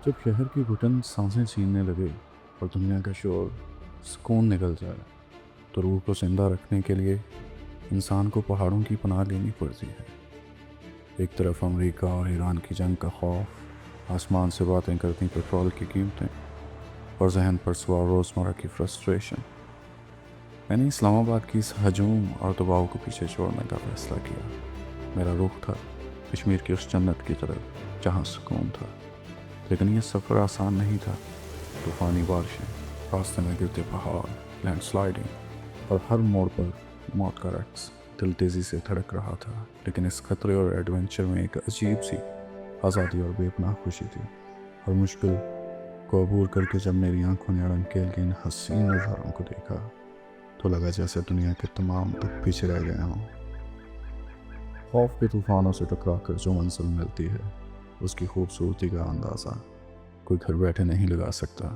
جب شہر کی گھٹن سانسیں چھیننے لگے اور دنیا کا شور سکون نکل جائے تو روح کو زندہ رکھنے کے لیے انسان کو پہاڑوں کی پناہ لینی پڑتی ہے۔ ایک طرف امریکہ اور ایران کی جنگ کا خوف، آسمان سے باتیں کرتی پیٹرول کی قیمتیں، اور ذہن پر سوار روزمرہ کی فرسٹریشن۔ میں نے اسلام آباد کی اس ہجوم اور دباؤ کو پیچھے چھوڑنے کا فیصلہ کیا۔ میرا رخ تھا کشمیر کی اس جنت کی طرف جہاں سکون تھا، لیکن یہ سفر آسان نہیں تھا۔ طوفانی بارشیں، راستے میں گرتے پہاڑ، لینڈ سلائڈنگ، اور ہر موڑ پر موت کا رقص۔ دل تیزی سے دھڑک رہا تھا، لیکن اس خطرے اور ایڈونچر میں ایک عجیب سی آزادی اور بے پناہ خوشی تھی۔ اور مشکل کو عبور کر کے جب میری آنکھوں نے اڑنکیل کے ان حسین نظاروں کو دیکھا تو لگا جیسے دنیا کے تمام دکھ پیچھے رہ گئے ہوں۔ خوف کے طوفانوں سے ٹکرا کر جو منزل ملتی ہے، اس کی خوبصورتی کا اندازہ کوئی گھر بیٹھے نہیں لگا سکتا۔